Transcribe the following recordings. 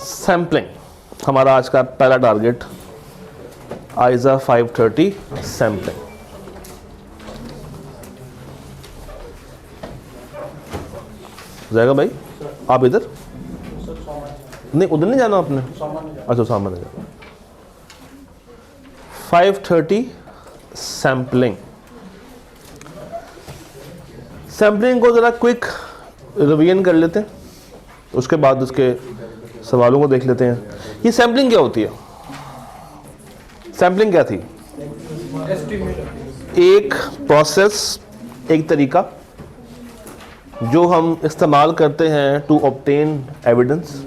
Sampling हमारा आज का पहला टारगेट, आइजा 530 सैम्पलिंग। जाएगा भाई? आप इधर नहीं, उधर नहीं जाना आपने? अच्छा, सामने जाना। 530 सैम्पलिंग। सैम्पलिंग को ज़रा क्विक रिवीजन कर लेते हैं, उसके बाद उसके सवालों को देख लेते हैं। ये सैम्पलिंग क्या होती है? सैम्पलिंग क्या थी? एक प्रोसेस, एक तरीका जो हम इस्तेमाल करते हैं टू ऑब्टेन एविडेंस।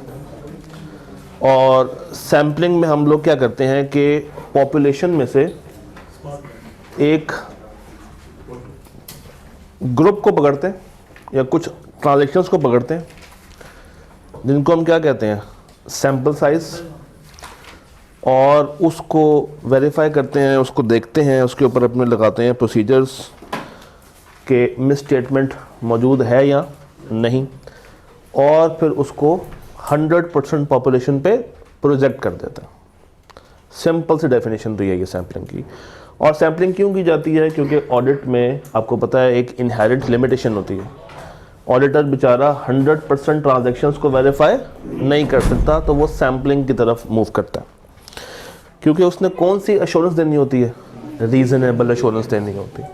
और सैम्पलिंग में हम लोग क्या करते हैं कि पॉपुलेशन में से एक ग्रुप को पकड़ते हैं या कुछ ट्रांजैक्शंस को पकड़ते हैं, जिनको हम क्या कहते हैं, सैंपल साइज, और उसको वेरीफाई करते हैं, उसको देखते हैं, उसके ऊपर अपने लगाते हैं प्रोसीजर्स के मिसस्टेटमेंट मौजूद है या नहीं, और फिर उसको 100% पॉपुलेशन पे प्रोजेक्ट कर देते हैं। सिंपल सी डेफिनेशन तो यही है सैम्पलिंग की। और सैम्पलिंग क्यों की जाती है? क्योंकि ऑडिट में आपको पता है एक इनहेरेंट लिमिटेशन होती है। ऑडिटर बेचारा 100% ट्रांजैक्शंस को वेरीफाई नहीं कर सकता, तो वो सैम्पलिंग की तरफ मूव करता है, क्योंकि उसने कौन सी एश्योरेंस देनी होती है? रीजनेबल एश्योरेंस देनी होती है।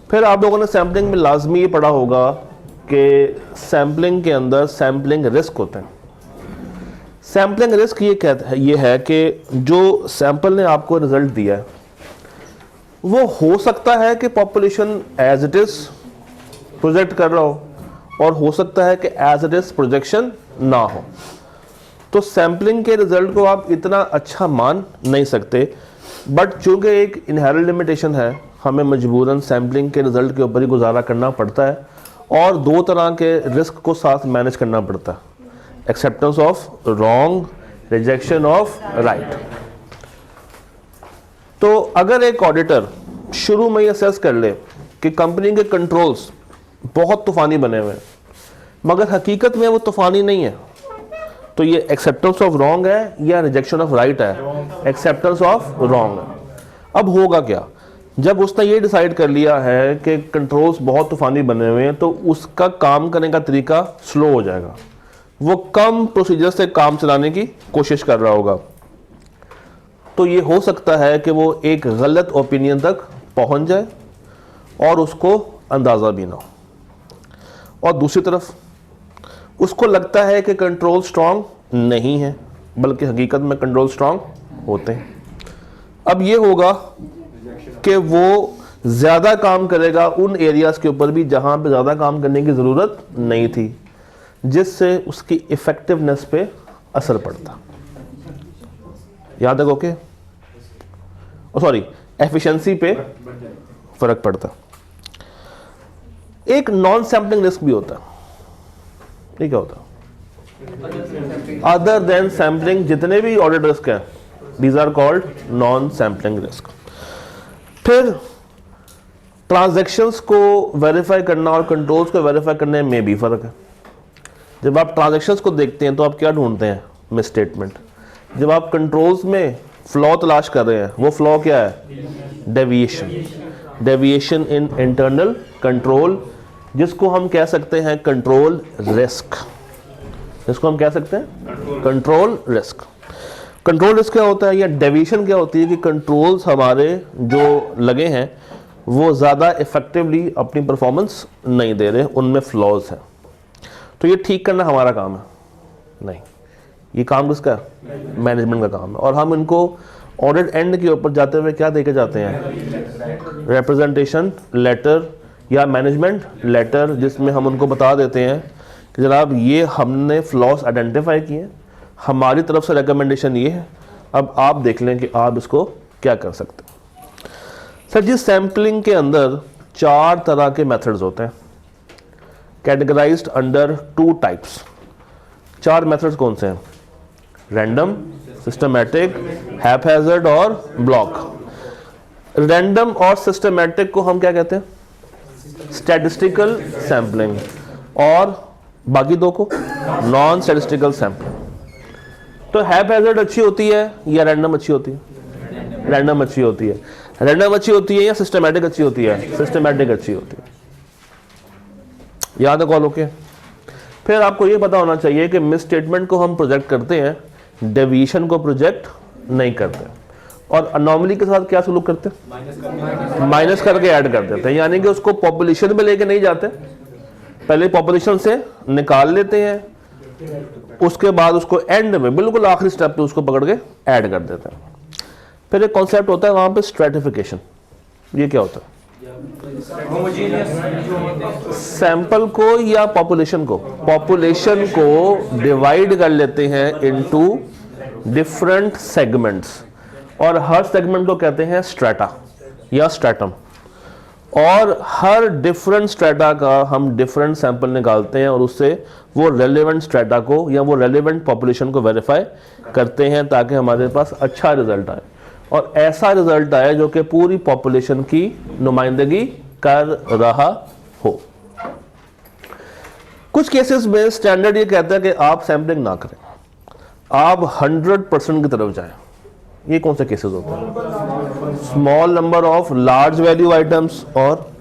फिर आप लोगों ने सैम्पलिंग में लाजमी ये पढ़ा होगा कि सैम्पलिंग के अंदर सैम्पलिंग रिस्क होते हैं। सैम्पलिंग रिस्क ये है कि जो सैंपल ने आपको रिजल्ट दिया है वो हो सकता है कि population as it is project कर रहा हो, और हो सकता है कि एज इट इज़ प्रोजेक्शन ना हो। तो सैम्पलिंग के रिजल्ट को आप इतना अच्छा मान नहीं सकते, बट चूँकि एक इनहेरेंट लिमिटेशन है, हमें मजबूरन सैम्पलिंग के रिजल्ट के ऊपर ही गुजारा करना पड़ता है, और दो तरह के रिस्क को साथ मैनेज करना पड़ता है, acceptance of wrong, rejection of right. तो अगर एक ऑडिटर शुरू में असेस कर ले कि कंपनी के कंट्रोल्स बहुत तूफानी बने हुए हैं, मगर हकीकत में वो तूफानी नहीं है, तो ये एक्सेप्टेंस ऑफ रॉन्ग है या रिजेक्शन ऑफ राइट है? एक्सेप्टेंस ऑफ रॉन्ग है। अब होगा क्या? जब उसने ये डिसाइड कर लिया है कि कंट्रोल्स बहुत तूफानी बने हुए हैं, तो उसका काम करने का तरीका स्लो हो जाएगा, वो कम प्रोसीजर से काम चलाने की कोशिश कर रहा होगा। तो ये हो सकता है कि वो एक गलत ओपिनियन तक पहुंच जाए और उसको अंदाज़ा भी ना हो। और दूसरी तरफ उसको लगता है कि कंट्रोल स्ट्रांग नहीं है, बल्कि हकीकत में कंट्रोल स्ट्रांग होते हैं। अब ये होगा कि वो ज़्यादा काम करेगा उन एरियाज़ के ऊपर भी जहाँ पे ज़्यादा काम करने की ज़रूरत नहीं थी, जिससे उसकी इफ़ेक्टिवनेस पे असर पड़ता। याद है? ओके, सॉरी, एफिशिएंसी पे फ़र्क पड़ता। एक नॉन सैम्पलिंग रिस्क भी होता है। ये क्या होता है? अदर देन सैम्पलिंग जितने भी ऑडिट रिस्क हैं, these are called non sampling risk. फिर ट्रांजैक्शंस को वेरीफाई करना और कंट्रोल्स को वेरीफाई करने में भी फ़र्क है। जब आप ट्रांजैक्शंस को देखते हैं तो आप क्या ढूंढते हैं? मिसस्टेटमेंट। जब आप कंट्रोल्स में फ्लॉ तलाश कर रहे हैं, वो फ्लॉ क्या है? Deviation. Deviation in internal control, जिसको हम कह सकते हैं कंट्रोल रिस्क। जिसको हम कह सकते हैं कंट्रोल रिस्क। कंट्रोल रिस्क क्या होता है या डेविएशन क्या होती है? कि कंट्रोल्स हमारे जो लगे हैं वो ज़्यादा इफेक्टिवली अपनी परफॉर्मेंस नहीं दे रहे, उनमें फ्लॉज हैं। तो ये ठीक करना हमारा काम है? नहीं, ये काम किसका है? मैनेजमेंट का काम है। और हम इनको ऑडिट एंड के ऊपर जाते हुए क्या देके जाते हैं? रिप्रेजेंटेशन लेटर या मैनेजमेंट लेटर, जिसमें हम उनको बता देते हैं कि जनाब ये हमने फ्लॉस आइडेंटिफाई किए, हमारी तरफ से रिकमेंडेशन ये है, अब आप देख लें कि आप इसको क्या कर सकते हैं। सर जी, सैम्पलिंग के अंदर 4 तरह के मेथड्स होते हैं, कैटेगराइज्ड अंडर 2 टाइप्स। 4 मेथड्स कौन से हैं? रैंडम, सिस्टमैटिक, हैपहैज़र्ड और ब्लॉक। रैंडम और सिस्टमैटिक को हम क्या कहते हैं? Statistical sampling. और बाकी 2 को नॉन स्टैटिस्टिकल सैम्पलिंग। तो हैपहैज़र्ड अच्छी होती है या रैंडम अच्छी होती है? रैंडम अच्छी होती है। रैंडम अच्छी होती है या सिस्टमैटिक अच्छी होती है? सिस्टमैटिक अच्छी होती है। याद है कॉल? ओके। फिर आपको ये पता होना चाहिए कि मिस स्टेटमेंट को हम प्रोजेक्ट करते हैं, डेविएशन को प्रोजेक्ट नहीं करते। और अनोमली के साथ क्या सलूक करते हैं? माइनस करके ऐड कर देते हैं। यानी कि उसको पॉपुलेशन में लेके नहीं जाते, पहले पॉपुलेशन से निकाल लेते हैं, उसके बाद उसको एंड में बिल्कुल आखिरी स्टेप पे उसको पकड़ के ऐड कर देते हैं। फिर एक कॉन्सेप्ट होता है वहां पे स्ट्रेटिफिकेशन। ये क्या होता है? सैंपल को या पॉपुलेशन को डिवाइड कर लेते हैं इनटू डिफरेंट सेगमेंट्स, और हर सेगमेंट को कहते हैं स्ट्रेटा या स्ट्रेटम, और हर डिफरेंट स्ट्रेटा का हम डिफरेंट सैंपल निकालते हैं और उससे वो रेलेवेंट स्ट्रेटा को या वो रेलेवेंट पॉपुलेशन को वेरीफाई करते हैं ताकि हमारे पास अच्छा रिजल्ट आए, और ऐसा रिजल्ट आए जो कि पूरी पॉपुलेशन की नुमाइंदगी कर रहा हो। कुछ केसेस में स्टैंडर्ड ये कहता है कि आप सैंपलिंग ना करें, आप 100% की तरफ जाएं। ये कौन से केसेस होते हैं? Small number of large value items, और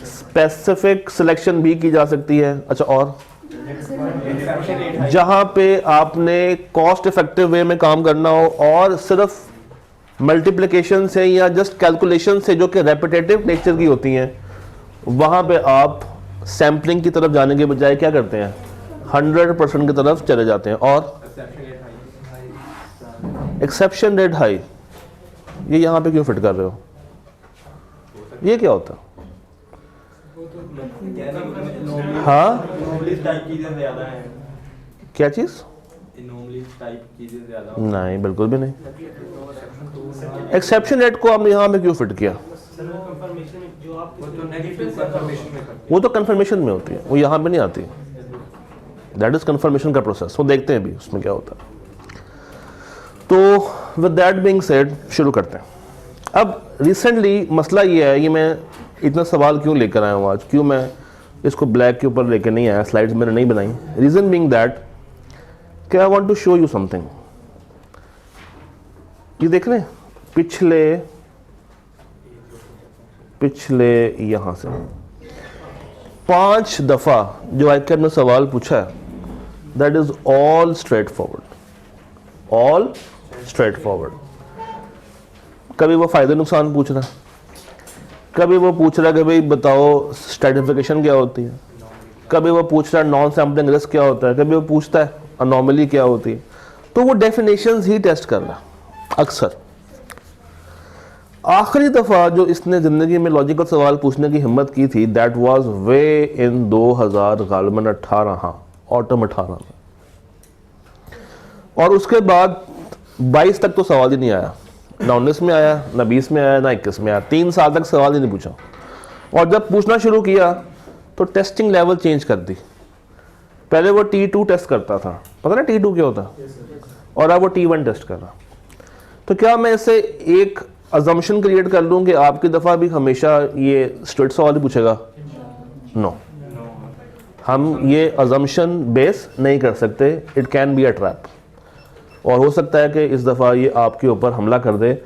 स्पेसिफिक सिलेक्शन भी की जा सकती है। अच्छा, और जहां पे आपने कॉस्ट इफेक्टिव वे में काम करना हो और सिर्फ मल्टीप्लिकेशन से या जस्ट कैलकुलेशन से जो कि रेपिटेटिव नेचर की होती हैं, वहां पे आप सैम्पलिंग की तरफ जाने के बजाय क्या करते हैं? 100% की तरफ चले जाते हैं। और एक्सेप्शन रेट हाई, ये यहां पे क्यों फिट कर रहे हो? ये क्या होता है? हाँ, क्या चीज? नहीं, बिल्कुल भी नहीं। एक्सेप्शन रेट को आपने यहां पे क्यों फिट किया? वो तो कंफर्मेशन में होती है, वो यहां पे नहीं आती। दैट इज कंफर्मेशन का प्रोसेस, वो देखते हैं भी उसमें क्या होता है। तो विद दैट बीइंग सेड शुरू करते हैं। अब रिसेंटली मसला ये है, ये मैं इतना सवाल क्यों लेकर आया हूँ आज, क्यों मैं इसको ब्लैक के ऊपर लेकर नहीं आया, स्लाइड्स मैंने नहीं बनाई। रीजन बीइंग दैट कि I want to show you something. ये देख रहे हैं, पिछले यहां से 5 दफा जो आईकैट ने सवाल पूछा है, that is all straight forward. कभी वो फायदे नुकसान पूछ रहा है, कभी वो पूछ रहा है कि भाई बताओ स्ट्रेटिफिकेशन क्या होती है, कभी वो पूछ रहा है नॉन सैम्पलिंग रिस्क क्या होता है, कभी वो पूछता है अनोमली क्या होती है। तो वो डेफिनेशंस ही टेस्ट कर रहा है अक्सर। आखिरी दफा जो इसने जिंदगी में लॉजिकल सवाल पूछने की हिम्मत की थी, दैट वाज वे इन 2000 गालिबन 18, हाँ ऑटम 18 में। और उसके बाद 22 तक तो सवाल ही नहीं आया, ना 19 में आया, ना 20 में आया, ना 21 में आया। 3 साल तक सवाल ही नहीं पूछा। और जब पूछना शुरू किया तो टेस्टिंग लेवल चेंज कर दी। पहले वो T2 टेस्ट करता था, पता ना T2 क्या होता, और अब वो T1 टेस्ट कर रहा। तो क्या मैं इससे एक अजम्पशन क्रिएट कर लूं कि आपकी दफा भी हमेशा ये स्ट्रेट सवाल ही पूछेगा? नो, हम ये अजम्पशन बेस नहीं कर सकते। It can be a trap, और हो सकता है कि इस दफ़ा ये आपके ऊपर हमला कर दे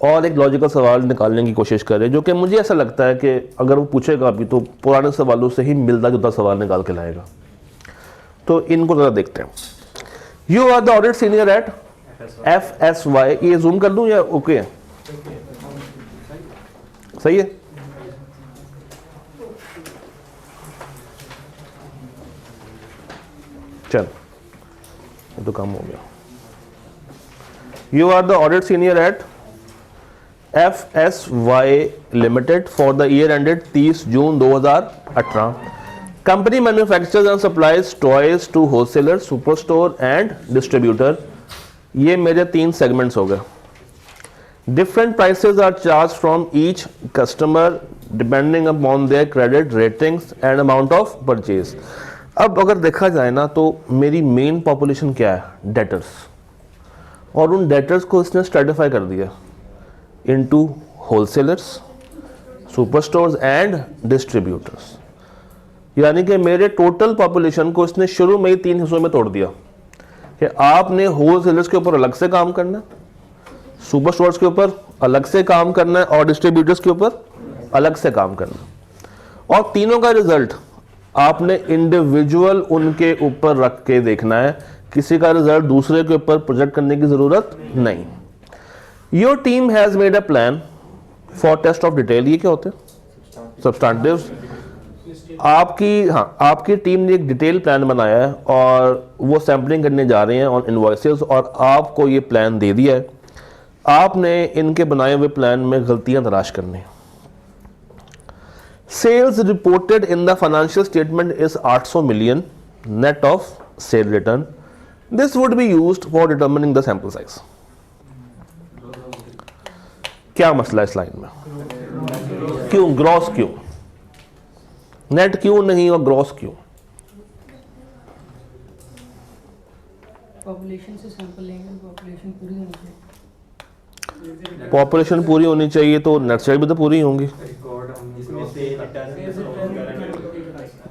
और एक लॉजिकल सवाल निकालने की कोशिश करे, जो कि मुझे ऐसा लगता है कि अगर वो पूछेगा भी तो पुराने सवालों से ही मिलता जुलता सवाल निकाल के लाएगा। तो इनको ज़रा देखते हैं। You are the audit senior at FSY। ये जूम कर दूं या ओके है? सही है। चल, ये तो काम हो गया। You are the audit senior at FSY Limited for the year ended 30 June 2018. Company manufactures and supplies toys to wholesaler, superstore and distributor. ये मेरे 3 सेगमेंट्स हो गए। Different prices are charged from each customer depending upon their credit ratings and amount of purchase. अब अगर देखा जाए ना तो मेरी मेन पॉपुलेशन क्या है? डेटर्स। और उन डेटर्स को इसने स्ट्रेटिफाई कर दिया इनटू होलसेलर्स, सुपरस्टोर्स एंड डिस्ट्रीब्यूटर्स। यानी कि मेरे टोटल पॉपुलेशन को इसने शुरू में ही 3 हिस्सों में तोड़ दिया कि आपने होल सेलर्स के ऊपर अलग से काम करना है, सुपर स्टोर्स के ऊपर अलग से काम करना है और डिस्ट्रीब्यूटर्स के ऊपर अलग से काम करना है। और तीनों का रिजल्ट आपने इंडिविजुअल उनके ऊपर रख के देखना है, किसी का रिजल्ट दूसरे के ऊपर प्रोजेक्ट करने की जरूरत नहीं। Your team has made a plan for test of detail. ये क्या होते हैं? सब्सटैंटिव्स। आपकी टीम ने एक डिटेल प्लान बनाया है और वो सैम्पलिंग करने जा रहे हैं ऑन इनवॉइसेस, और आपको ये प्लान दे दिया है। आपने इनके बनाए हुए प्लान में गलतियां तलाश करनी है। Sales reported in the financial statement is 800 million net of sale return. This would be used for determining the sample size. क्या मसला है इस लाइन में? क्यों ग्रॉस, क्यों नेट क्यों नहीं और ग्रॉस क्यों? पॉपुलेशन से सैंपल लेंगे, पॉपुलेशन पूरी होनी चाहिए। पॉपुलेशन पूरी होनी चाहिए तो नेट साइड भी तो पूरी होंगी।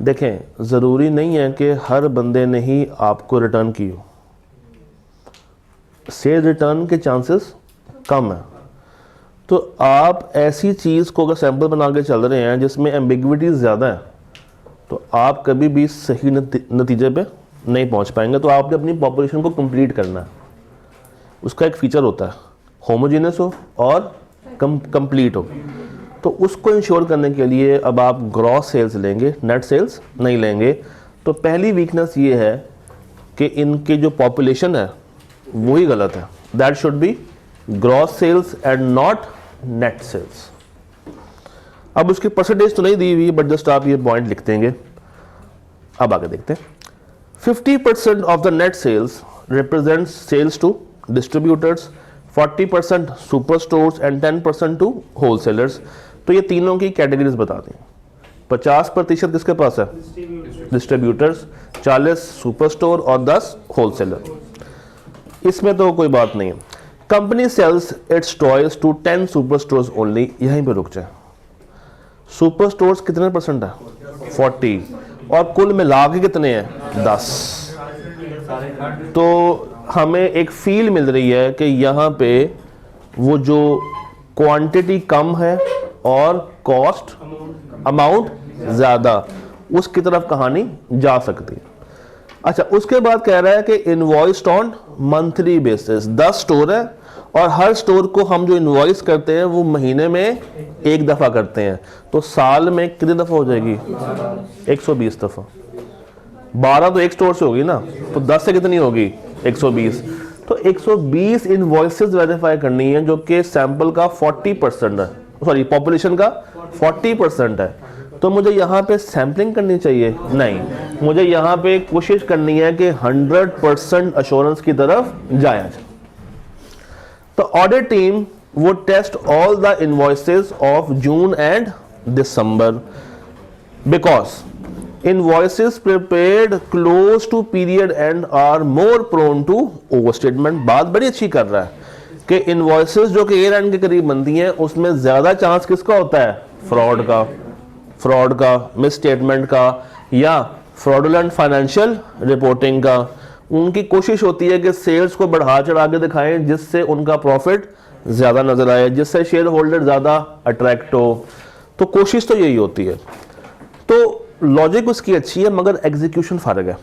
देखें, ज़रूरी नहीं है कि हर बंदे ने ही आपको रिटर्न की हो। सेल रिटर्न के चांसेस कम है। तो आप ऐसी चीज़ को अगर सैंपल बना के चल रहे हैं जिसमें एम्बिग्विटीज ज़्यादा है, तो आप कभी भी सही नतीजे पे नहीं पहुंच पाएंगे। तो आपने अपनी पॉपुलेशन को कंप्लीट करना है। उसका एक फीचर होता है होमोजेनियस हो और कंप्लीट हो। तो उसको इंश्योर करने के लिए अब आप ग्रॉस सेल्स लेंगे, नेट सेल्स नहीं लेंगे। तो पहली वीकनेस ये है कि इनके जो पॉपुलेशन है वही गलत है। That should be gross sales and not net sales. अब उसकी परसेंटेज तो नहीं दी हुई, बट जस्ट आप ये पॉइंट लिख देंगे। अब आगे देखते हैं। 50% of the net sales represents sales to distributors, 40% super stores and 10% to wholesalers. तो ये तीनों की कैटेगरीज बता दें। 50% किसके पास है? डिस्ट्रीब्यूटर्स, 40 सुपर स्टोर और 10 होलसेलर। इसमें तो कोई बात नहीं है। Company sells its toys to 10 super stores only. यहीं पे रुक जाए। सुपर स्टोर्स कितने परसेंट है? 40, और कुल मिला के कितने हैं? 10। तो हमें एक फील मिल रही है कि यहाँ पे वो जो क्वांटिटी कम है और कॉस्ट अमाउंट ज़्यादा, उसकी तरफ कहानी जा सकती है। अच्छा, उसके बाद कह रहा है कि invoiced on monthly basis. 10 store है और हर स्टोर को हम जो इनवॉइस करते हैं वो महीने में एक दफ़ा करते हैं। तो साल में कितनी दफ़ा हो जाएगी? 120 दफ़ा। 12 तो एक स्टोर से होगी ना, तो 10 से कितनी होगी? 120। तो 120 इनवॉइसेस वेरीफाई करनी है, जो कि सैंपल का 40% है, सॉरी पॉपुलेशन का 40% है। तो मुझे यहाँ पे सैम्पलिंग करनी चाहिए? नहीं, मुझे यहाँ पे कोशिश करनी है कि 100% अश्योरेंस की तरफ जाए। तो ऑडिट टीम वो test all the invoices of June and December because invoices prepared close to period and are more prone to overstatement. बात बड़ी अच्छी कर रहा है कि इनवॉइसेस जो कि ईयर एंड के करीब बनती हैं उसमें ज्यादा चांस किसका होता है? फ्रॉड का, मिस स्टेटमेंट का, या फ्रॉडुलेंट फाइनेंशियल रिपोर्टिंग का। उनकी कोशिश होती है कि सेल्स को बढ़ा चढ़ा के दिखाएं जिससे उनका प्रॉफिट ज़्यादा नज़र आए, जिससे शेयर होल्डर ज़्यादा अट्रैक्ट हो। तो कोशिश तो यही होती है। तो लॉजिक उसकी अच्छी है मगर एग्जीक्यूशन फर्क है।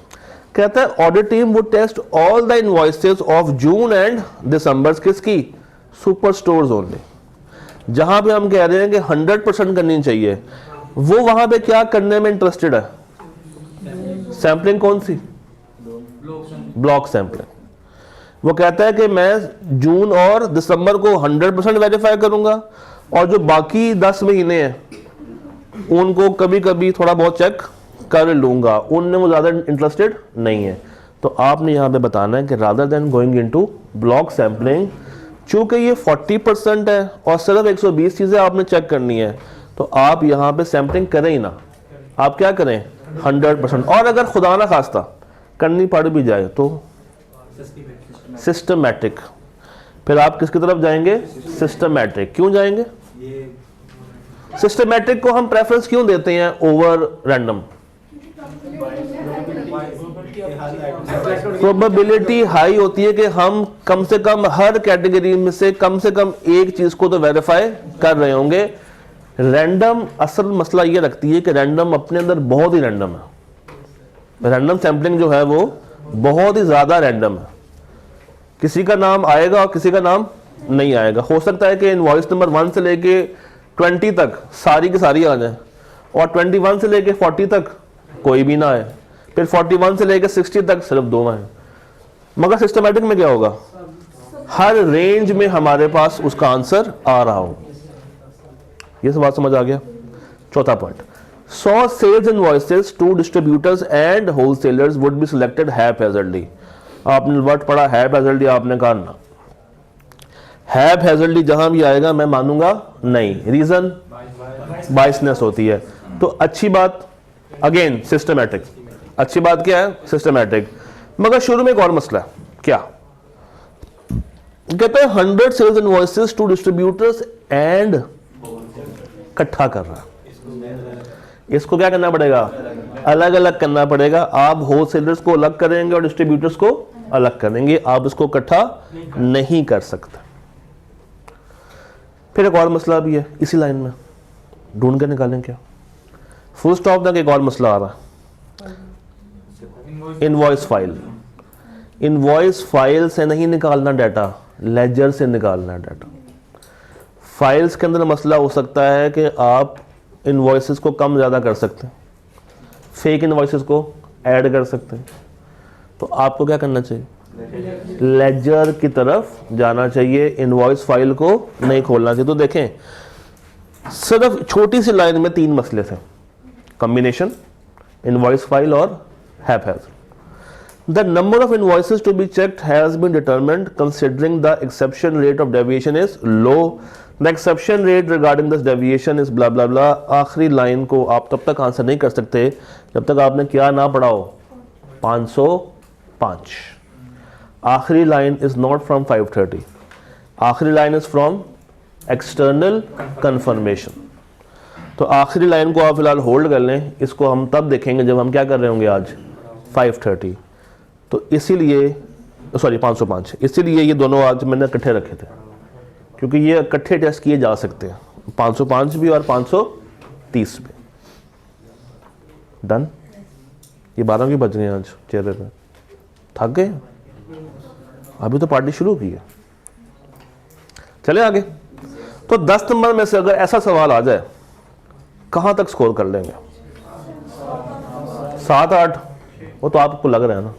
कहता है audit team would test all the invoices of June and December. किसकी? Super stores only. जहां पे हम कह रहे हैं कि 100% करनी चाहिए, वो वहां पे क्या करने में इंटरेस्टेड है? सैंपलिंग कौन सी? Block sampling. वो कहता है कि मैं जून और दिसंबर को 100% वेरीफाई करूंगा और जो बाकी 10 महीने हैं उनको कभी कभी थोड़ा बहुत चेक कर लूंगा, उनमें वो ज़्यादा इंटरेस्टेड नहीं है। तो आपने यहाँ पे बताना है कि rather than going into block sampling, चूंकि ये 40% है और सिर्फ 120 चीज़ें आपने चेक करनी है, तो आप यहाँ पे सैंपलिंग करें ही ना। आप क्या करें? 100%। और अगर खुदा ना खास्ता करनी पड़ भी जाए तो सिस्टमैटिक। फिर आप किसकी तरफ जाएंगे? सिस्टमैटिक। क्यों जाएंगे? सिस्टमैटिक को हम प्रेफरेंस क्यों देते हैं ओवर रैंडम? प्रोबेबिलिटी हाई होती है कि हम कम से कम हर कैटेगरी में से कम एक चीज को तो वेरीफाई कर रहे होंगे। रैंडम असल मसला ये रखती है कि रैंडम अपने अंदर बहुत ही रैंडम है। रैंडम सैम्पलिंग जो है वो बहुत ही ज्यादा रैंडम है। किसी का नाम आएगा और किसी का नाम नहीं आएगा। हो सकता है कि इनवॉइस नंबर 1 से लेके 20 तक सारी की सारी आ जाए और 21 से लेके 40 तक कोई भी ना आए, फिर 41 से लेके 60 तक सिर्फ 2 आए। मगर सिस्टमैटिक में क्या होगा, हर रेंज में हमारे पास उसका आंसर आ रहा हो। ये सब बात समझ आ गया। चौथा point, 100 sales invoices to distributors and wholesalers would be selected haphazardly. आपने वर्ड पढ़ा हैपहैज़र्डली, आपने कहा ना, हैपहैज़र्डली जहां भी आएगा मैं मानूंगा नहीं। रीजन, बायसनेस होती है। तो अच्छी बात अगेन सिस्टमैटिक। अच्छी बात क्या है, सिस्टमैटिक। मगर शुरू में एक और मसला है, क्या कहते हैं 100 sales invoices to distributors and इकट्ठा कर रहा है। इसको क्या करना पड़ेगा, अलग अलग करना पड़ेगा। आप होलसेलर्स को अलग करेंगे और डिस्ट्रीब्यूटर्स को अलग करेंगे, आप इसको इकट्ठा नहीं कर सकते। फिर एक और मसला भी है इसी लाइन में, ढूंढ के निकालें क्या। फुल स्टॉप तक एक और मसला आ रहा है, इनवॉइस फाइल। इनवॉइस फाइल से नहीं निकालना डाटा, लेजर से निकालना डाटा। फाइल्स के अंदर मसला हो सकता है कि आप इनवॉइसेस को कम ज़्यादा कर सकते हैं, फेक इनवॉइसेस को ऐड कर सकते हैं। तो आपको क्या करना चाहिए, लेजर की तरफ जाना चाहिए, इनवॉइस फाइल को नहीं खोलना चाहिए। तो देखें, सिर्फ छोटी सी लाइन में 3 मसले थे, कॉम्बिनेशन, इनवॉइस फाइल और haphazard. The number of invoices to be checked has been determined considering the exception rate of deviation is low. The exception rate regarding this deviation is blah blah blah. आखिरी line को आप तब तक answer नहीं कर सकते जब तक आपने क्या ना पढ़ा हो, 505। आखिरी लाइन is not from 530. आखिरी line is from external confirmation. तो आखिरी लाइन को आप फिलहाल होल्ड कर लें, इसको हम तब देखेंगे जब हम क्या कर रहे होंगे आज 530। तो इसीलिए सॉरी 505, इसीलिए ये दोनों आज मैंने इकट्ठे रखे थे क्योंकि ये इकट्ठे टेस्ट किए जा सकते हैं, 505 भी और 530 भी। डन। ये 12 की बज गए आज चेहरे पे, थक गए, अभी तो पार्टी शुरू की है। चले आगे। तो 10 नंबर में से अगर ऐसा सवाल आ जाए, कहां तक स्कोर कर लेंगे, 7-8, वो तो आपको लग रहा है ना।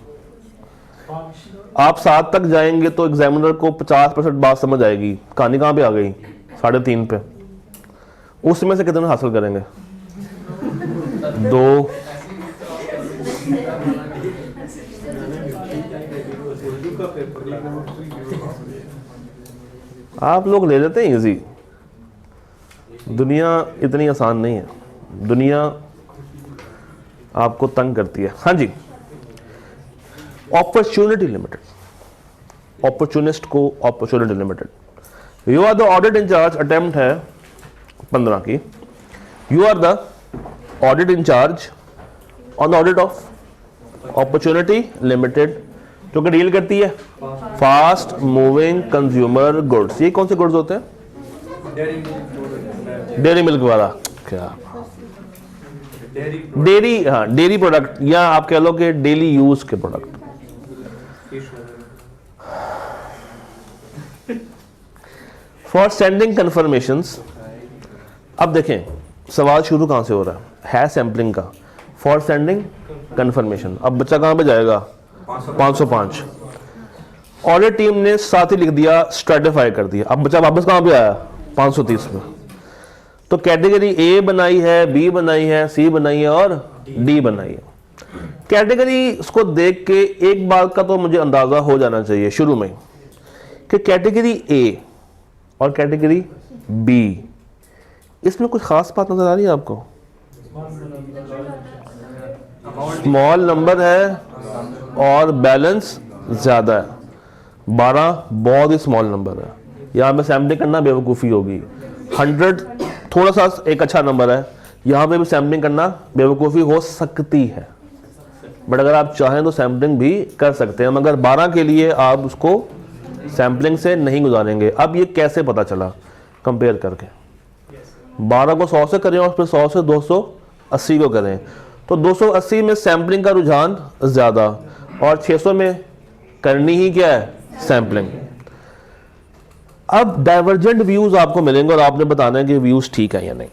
आप 7 तक जाएंगे तो एग्जामिनर को 50% बात समझ आएगी, कहानी कहां पे आ गई, 3.5 पे। उसमें से कितने हासिल करेंगे, 2। आप लोग ले लेते हैं इजी। दुनिया इतनी आसान नहीं है, दुनिया आपको तंग करती है। हाँ जी, अपॉर्चुनिटी लिमिटेड, अपॉर्चुनिस्ट को opportunity limited. You are the audit in-charge, attempt है 15 की। You are the audit in-charge on the audit of opportunity limited, जो कि डील करती है फास्ट मूविंग कंज्यूमर गुड्स। ये कौन से गुड्स होते हैं, डेयरी मिल्क वाला, क्या डेयरी, हाँ डेयरी प्रोडक्ट, या आप कह लो कि डेली यूज के प्रोडक्ट। For sending confirmations. अब देखें सवाल शुरू कहां से हो रहा है सैंपलिंग का, फॉर सेंडिंग कंफर्मेशन। अब बच्चा कहां पे जाएगा, 505। ऑडिट टीम ने साथ ही लिख दिया, स्ट्रेटिफाई कर दिया। अब बच्चा वापस कहां पे आया, 530 में। तो कैटेगरी ए बनाई है, बी बनाई है, सी बनाई है और डी बनाई है। कैटेगरी इसको देख के एक बात का तो मुझे अंदाजा हो जाना चाहिए शुरू में कि कैटेगरी ए और कैटेगरी बी, इसमें कुछ खास बात नजर आ रही है आपको। स्मॉल नंबर है और बैलेंस ज्यादा है। 12 बहुत ही स्मॉल नंबर है, यहां पे सैम्पलिंग करना बेवकूफ़ी होगी। 100 थोड़ा सा एक अच्छा नंबर है, यहां पे भी सैम्पलिंग करना बेवकूफ़ी हो सकती है। बट अगर आप चाहें तो सैम्पलिंग भी कर सकते हैं, मगर 12 के लिए आप उसको सैम्पलिंग से नहीं गुजारेंगे। अब ये कैसे पता चला कंपेयर करके, 12 को 100 से करें और फिर 100 से 280 को करें, तो 280 में सैम्पलिंग का रुझान ज़्यादा और 600 में करनी ही क्या है, सैम्पलिंग। अब डाइवर्जेंट व्यूज आपको मिलेंगे और आपने बताना है कि व्यूज ठीक है या नहीं।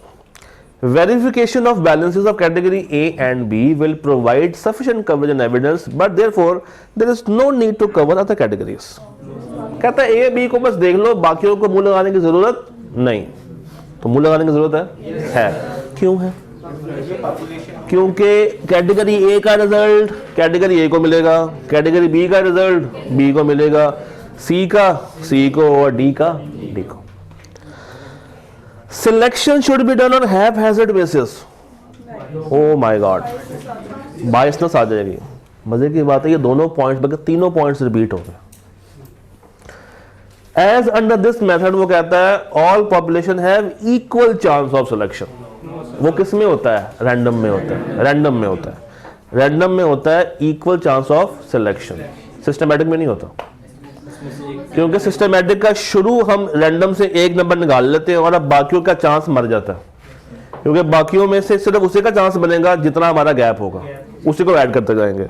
Verification of balances of category A and B will provide sufficient coverage and evidence, but therefore there is no need to cover other categories. कहता है A B को बस देख लो, बाकियों को मुंह लगाने की जरूरत नहीं। तो मुंह लगाने की जरूरत है। क्यों है? क्योंकि कैटेगरी A का रिजल्ट कैटेगरी A को मिलेगा, कैटेगरी B का रिजल्ट B को मिलेगा, C का C को और D का D को। Selection should be done on haphazard basis. Oh my God, biasness आ जाएगी। मजे की बात है ये दोनों पॉइंट्स बल्कि तीनों पॉइंट्स रिपीट हो गए। As under this method वो कहता है all population have equal chance of selection. वो किस में होता है? रैंडम में होता है। रैंडम में होता है। रैंडम में होता है equal chance of selection, systematic में नहीं होता। क्योंकि सिस्टमैटिक का शुरू हम रैंडम से एक नंबर निकाल लेते हैं और अब बाकियों का चांस मर जाता है, क्योंकि बाकियों में से सिर्फ उसी का चांस बनेगा जितना हमारा गैप होगा, उसी को ऐड करते जाएंगे।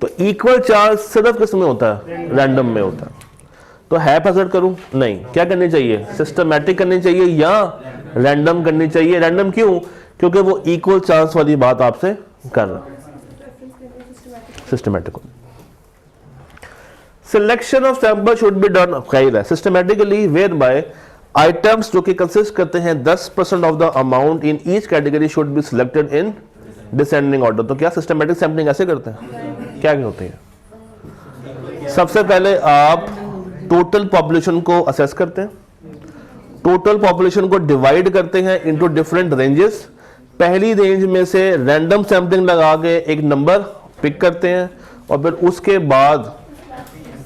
तो इक्वल चांस सिर्फ किस में होता है? रैंडम में होता है। तो हैphazard करूं? नहीं। क्या करनी चाहिए? सिस्टमैटिक करनी चाहिए या रैंडम करनी चाहिए? रैंडम क्यों? क्योंकि वो इक्वल चांस वाली बात आपसे कर रहा है। Systematic selection of sample should be done systematically where by items जो कि कंसिस्ट करते हैं 10% of the amount in each category should be selected in descending order. तो क्या सिस्टमैटिक सैंपलिंग ऐसे करते हैं? क्या होती है? सबसे पहले आप टोटल पॉपुलेशन को असेस करते हैं, टोटल पॉपुलेशन को डिवाइड करते हैं इनटू डिफरेंट रेंजेस। पहली रेंज में से रैंडम सैंपलिंग लगा के एक नंबर पिक करते हैं और फिर उसके बाद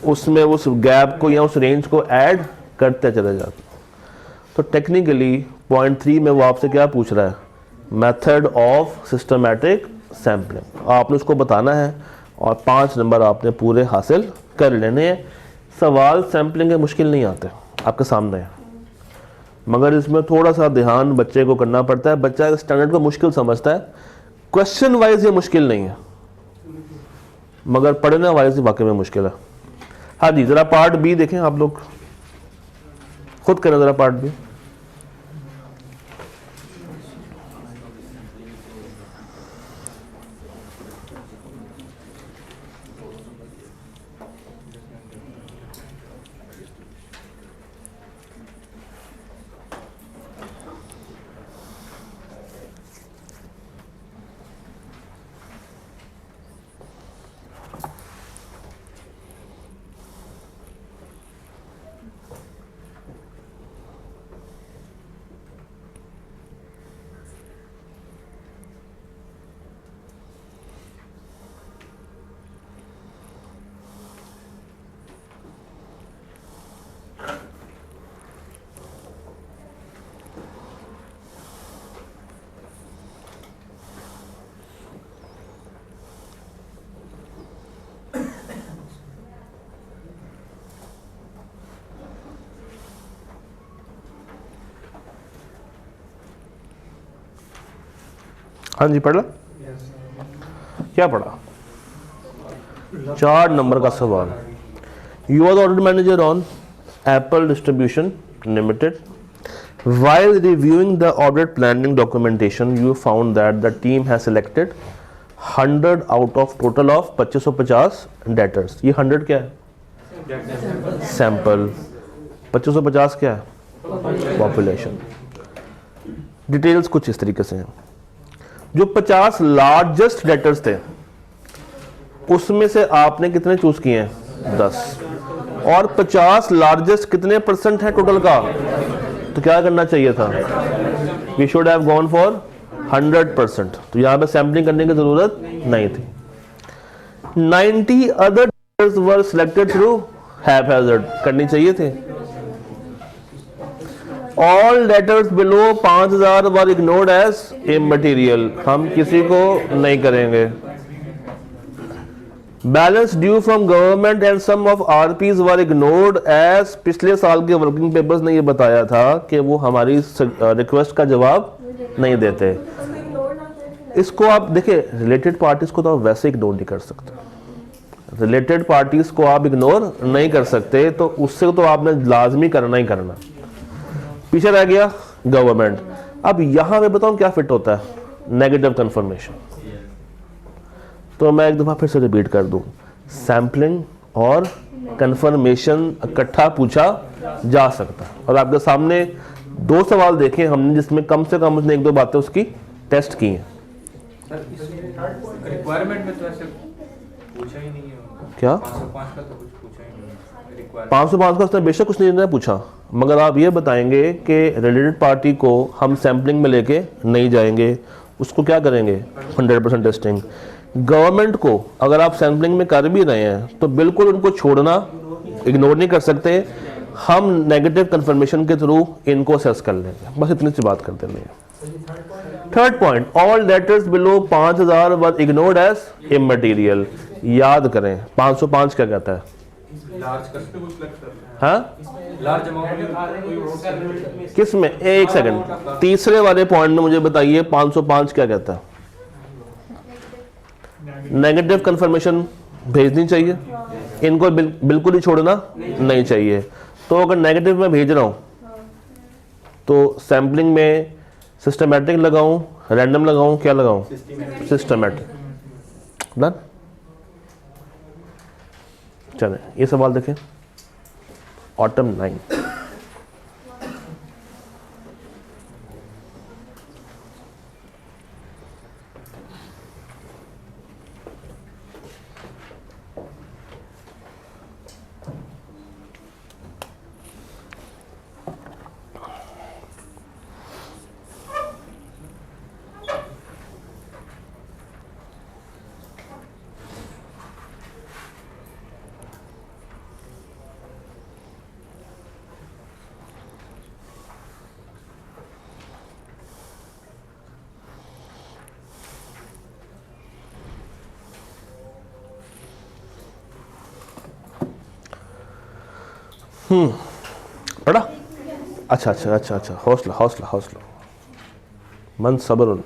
उसमें उस गैप को या उस रेंज को ऐड करते चले जाते हैं। तो टेक्निकली पॉइंट 3 में वो आपसे क्या पूछ रहा है? Method of systematic sampling. आपने उसको बताना है और 5 नंबर आपने पूरे हासिल कर लेने हैं। सवाल सैंपलिंग के मुश्किल नहीं आते, आपके सामने है, मगर इसमें थोड़ा सा ध्यान बच्चे को करना पड़ता है। बच्चा स्टैंडर्ड को मुश्किल समझता है, क्वेश्चन वाइज ये मुश्किल नहीं है, मगर पढ़ने वाइज वाकई में मुश्किल है। हाँ जी, जरा पार्ट बी देखें, आप लोग खुद करें जरा पार्ट बी। हाँ जी, पढ़ ला। क्या पढ़ा? 4 नंबर का सवाल। You are the audit manager on Apple distribution limited. While reviewing the audit planning documentation, you found that the team has selected 100 out of total of 2550 debtors. ये 100 क्या है? सैंपल। 2550 क्या है? पॉपुलेशन। डिटेल्स कुछ इस तरीके से हैं। जो 50 लार्जेस्ट डेटर्स थे उसमें से आपने कितने चूज किए हैं? 10। और 50 लार्जेस्ट कितने % है टोटल का? तो क्या करना चाहिए था? We should have gone for 100%। तो यहां पे सैम्पलिंग करने की जरूरत नहीं थी। 90 अदर डेटर्स वर सिलेक्टेड थ्रू हैphazard। करनी चाहिए थे। All debtors below 5000 were ignored as immaterial। हम किसी को नहीं करेंगे। Balance due from government and some of RPs were ignored as, पिछले साल के वर्किंग पेपर्स ने ये बताया था कि वो हमारी रिक्वेस्ट का जवाब नहीं देते। इसको आप देखिए, रिलेटेड पार्टीज को तो आप वैसे इग्नोर नहीं कर सकते, रिलेटेड पार्टीज को आप इग्नोर नहीं कर सकते, तो उससे तो आपने लाजमी करना ही करना। पीछे रह गया गवर्नमेंट। अब यहां मैं बताऊं क्या फिट होता है, नेगेटिव कंफर्मेशन। तो मैं एक दफा फिर से रिपीट कर दूं, सैम्पलिंग और कंफर्मेशन इकट्ठा पूछा जा सकता है। और आपके सामने 2 सवाल देखे हमने जिसमें कम से कम उसने 1-2 बातें उसकी टेस्ट की हैं। रिक्वायरमेंट में तो ऐसे पूछा ही नहीं है क्या 505 का तो कुछ पूछा ही नहीं है रिक्वायरमेंट। 505 का उसने बेशक कुछ नहीं पूछा, मगर आप ये बताएंगे कि रिलेटेड पार्टी को हम सैम्पलिंग में लेके नहीं जाएंगे, उसको क्या करेंगे 100% टेस्टिंग। गवर्नमेंट को अगर आप सैम्पलिंग में कर भी रहे हैं तो बिल्कुल उनको छोड़ना, इग्नोर नहीं कर सकते, हम नेगेटिव कंफर्मेशन के थ्रू इनको असेस कर लेंगे, बस इतनी सी बात कर देनी है। Third point, all letters below 5000 वर इग्नोर्ड एज इमटेरियल। याद करें 505 क्या कहता है, लार्ज कस्टमर कुछ लगता है, हाँ लार्ज अमाउंट किस में, एक सेकंड, तीसरे वाले पॉइंट में मुझे बताइए 505 क्या कहता है। नेगेटिव कंफर्मेशन भेजनी चाहिए, इनको बिल्कुल ही छोड़ना नहीं चाहिए। तो अगर नेगेटिव में भेज रहा हूं तो सैम्पलिंग में सिस्टमैटिक लगाऊं, रैंडम लगाऊं, क्या लगाऊं, सिस्टमैटिक। डन। चलें ये सवाल देखें, ऑटम 9। पढ़ा, अच्छा, हौसला मन सब्र।